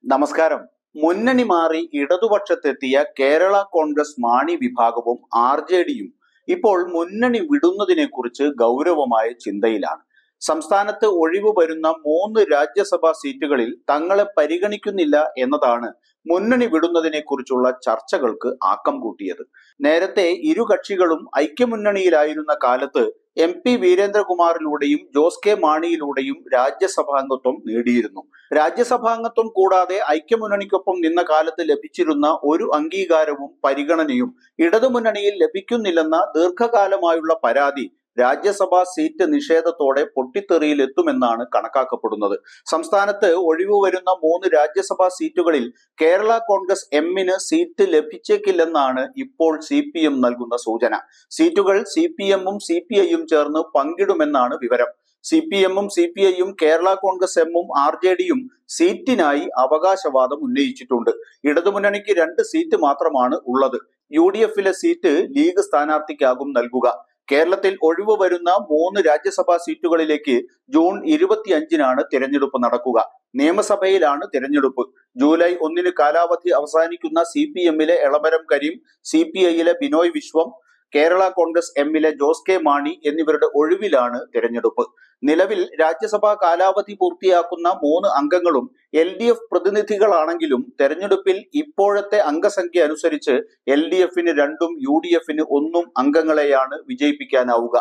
നമസ്കാരം. മുന്നണി മാറി ഇടതുപക്ഷത്തെത്തിയ കേരള കോൺഗ്രസ് മാണി വിഭാഗവും RJDയും ഇപ്പോൾ മുന്നണി വിടുന്നതിനെക്കുറിച്ച് ഗൗരവമായ ചിന്തയിലാണ്. സംസ്ഥാനത്ത് ഒഴിവ് വരുന്ന 3 രാജ്യസഭാ സീറ്റുകളിൽ തങ്ങളെ പരിഗണിക്കുന്നില്ല എന്നതാണ് മുന്നണി വിടുന്നതിനെക്കുറിച്ചുള്ള ചർച്ചകൾക്ക് ആക്കം കൂട്ടിയത്. നേരത്തെ ഇരു കക്ഷികളും ഐക്യമുന്നണിയിലായിരുന്ന കാലത്ത് MP വീരേന്ദ്രകുമാറിലൂടെയും ജോസ് കെ മാണിയിലൂടെയും രാജ്യസഭാംഗത്വം നേടിയിരുന്നു. രാജ്യസഭാംഗത്വം കൂടാതെ ഐക്യമുന്നണിക്കൊപ്പം നിന്ന കാലത്ത് ലഭിച്ചിരുന്ന ഒരു അംഗീകാരവും പരിഗണനയും ഇടതുമുന്നണിയിൽ ലഭിക്കുന്നില്ലെന്ന ദീർഘകാലമായുള്ള പരാതി രാജ്യസഭാ സീറ്റ് നിഷേധത്തോടെ പൊട്ടിത്തെറിയിലെത്തുമെന്നാണ് കണക്കാക്കപ്പെടുന്നത്. സംസ്ഥാനത്ത് ഒഴിവ് വരുന്ന 3 രാജ്യസഭാ സീറ്റുകളിൽ കേരള കോൺഗ്രസ് എമ്മിന് സീറ്റ് ലഭിച്ചേക്കില്ലെന്നാണ് ഇപ്പോൾ CPM നൽകുന്ന സൂചന. സീറ്റുകൾ CPM-ഉം CPI-യും ചേർന്ന് പങ്കിടുമെന്നാണ് വിവരം. CPM-ഉം CPI-യും കേരള കോൺഗ്രസ് എമ്മും RJDയും സീറ്റിനായി അവകാശവാദം ഉന്നയിച്ചിട്ടുണ്ട്. ഇടതുമുന്നണിക്ക് 2 സീറ്റ് മാത്രമാണ് ഉള്ളത്. UDF-ലെ സീറ്റ് ലീഗ് സ്ഥാനാർത്ഥിക്കാകും നൽകുക. കേരളത്തിൽ ഒഴിവ് വരുന്ന 3 രാജ്യസഭാ സീറ്റുകളിലേക്ക് ജൂൺ 25-നാണ് തിരഞ്ഞെടുപ്പ് നടക്കുക. നിയമസഭയിലാണ് തിരഞ്ഞെടുപ്പ്. ജൂലൈ 1-ന് കാലാവധി അവസാനിക്കുന്ന CPM-ലെ എളമരം കരീം, CPI-ലെ ബിനോയ് വിശ്വം, കേരള കോൺഗ്രസ് എമ്മിലെ ജോസ് കെ മാണി എന്നിവരുടെ ഒഴിവിലാണ് തിരഞ്ഞെടുപ്പ്. നിലവിൽ രാജ്യസഭാ കാലാവധി പൂർത്തിയാക്കുന്ന 3 അംഗങ്ങളും LDF പ്രതിനിധികളാണെങ്കിലും തെരഞ്ഞെടുപ്പിൽ ഇപ്പോഴത്തെ അംഗസംഖ്യ അനുസരിച്ച് LDF-ന് 2-ഉം UDF-ന് 1-ഉം അംഗങ്ങളെയാണ് വിജയിപ്പിക്കാനാവുക.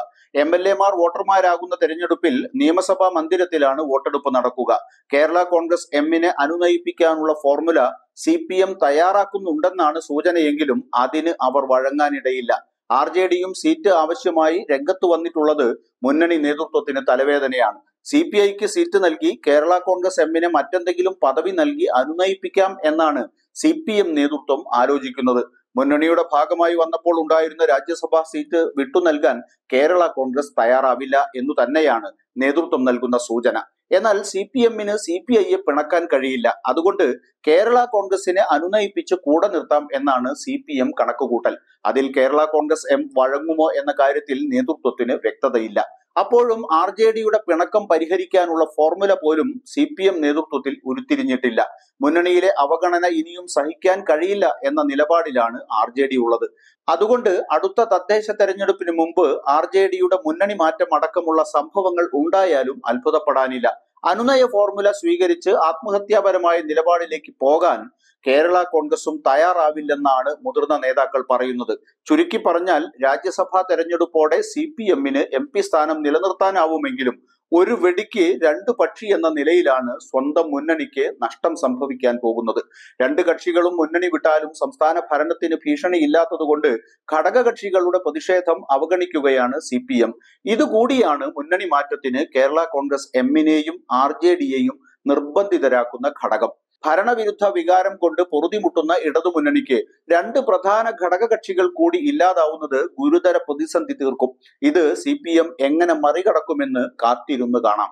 MLA-മാർ വോട്ടർമാരാകുന്ന തെരഞ്ഞെടുപ്പിൽ നിയമസഭാ മന്ദിരത്തിലാണ് വോട്ടെടുപ്പ് നടക്കുക. കേരള കോൺഗ്രസ് എമ്മിനെ അനുനയിപ്പിക്കാനുള്ള ഫോർമുല CPM തയ്യാറാക്കുന്നുണ്ടെന്നാണ് സൂചനയെങ്കിലും അതിന് അവർ വഴങ്ങാനിടയില്ല. RJDയും സീറ്റ് ആവശ്യമായി രംഗത്ത് വന്നിട്ടുള്ളത് മുന്നണി നേതൃത്വത്തിന് തലവേദനയാണ്. CPI-ക്ക് സീറ്റ് നൽകി കേരള കോൺഗ്രസ് എമ്മിനെ മറ്റെന്തെങ്കിലും പദവി നൽകി അനുനയിപ്പിക്കാം എന്നാണ് CPM നേതൃത്വം ആലോചിക്കുന്നത്. മുന്നണിയുടെ ഭാഗമായി വന്നപ്പോൾ ഉണ്ടായിരുന്ന രാജ്യസഭാ സീറ്റ് വിട്ടു നൽകാൻ കേരള കോൺഗ്രസ് തയ്യാറാവില്ല എന്നു തന്നെയാണ് നേതൃത്വം നൽകുന്ന സൂചന. എന്നാൽ CPM-ന് CPI-യെ പിണക്കാൻ കഴിയില്ല. അതുകൊണ്ട് കേരള കോൺഗ്രസിനെ അനുനയിപ്പിച്ച് കൂടെ നിർത്താം എന്നാണ് CPM കണക്കുകൂട്ടൽ. അതിൽ കേരള കോൺഗ്രസ് എം വഴങ്ങുമോ എന്ന കാര്യത്തിൽ നേതൃത്വത്തിന് വ്യക്തതയില്ല. അപ്പോഴും RJDയുടെ പിണക്കം പരിഹരിക്കാനുള്ള ഫോർമുല പോലും CPM നേതൃത്വത്തിൽ ഉരുത്തിരിഞ്ഞിട്ടില്ല. മുന്നണിയിലെ അവഗണന ഇനിയും സഹിക്കാൻ കഴിയില്ല എന്ന നിലപാടിലാണ് RJD ഉള്ളത്. അതുകൊണ്ട് അടുത്ത തദ്ദേശ തെരഞ്ഞെടുപ്പിന് മുമ്പ് RJDയുടെ മുന്നണി മാറ്റം അടക്കമുള്ള സംഭവങ്ങൾ ഉണ്ടായാലും അത്ഭുതപ്പെടാനില്ല. അനുനയ ഫോർമുല സ്വീകരിച്ച് ആത്മഹത്യാപരമായ നിലപാടിലേക്ക് പോകാൻ കേരള കോൺഗ്രസും തയ്യാറാവില്ലെന്നാണ് മുതിർന്ന നേതാക്കൾ പറയുന്നത്. ചുരുക്കി പറഞ്ഞാൽ രാജ്യസഭാ തെരഞ്ഞെടുപ്പോടെ CPM-ന് MP സ്ഥാനം നിലനിർത്താനാവുമെങ്കിലും ഒരു വെടിക്ക് 2 പക്ഷി എന്ന നിലയിലാണ് സ്വന്തം മുന്നണിക്ക് നഷ്ടം സംഭവിക്കാൻ പോകുന്നത്. 2 കക്ഷികളും മുന്നണി വിട്ടാലും സംസ്ഥാന ഭരണത്തിന് ഭീഷണിയില്ലാത്തതുകൊണ്ട് ഘടകകക്ഷികളുടെ പ്രതിഷേധം അവഗണിക്കുകയാണ് CPM. ഇതുകൂടിയാണ് മുന്നണി മാറ്റത്തിന് കേരള കോൺഗ്രസ് എമ്മിനെയും RJDയെയും നിർബന്ധിതരാക്കുന്ന ഘടകം. ഭരണവിരുദ്ധ വികാരം കൊണ്ട് പൊറുതിമുട്ടുന്ന ഇടതുമുന്നണിക്ക് 2 പ്രധാന ഘടകകക്ഷികൾ കൂടി ഇല്ലാതാവുന്നത് ഗുരുതര പ്രതിസന്ധി തീർക്കും. ഇത് CPM എങ്ങനെ മറികടക്കുമെന്ന് കാത്തിരുന്ന് കാണാം.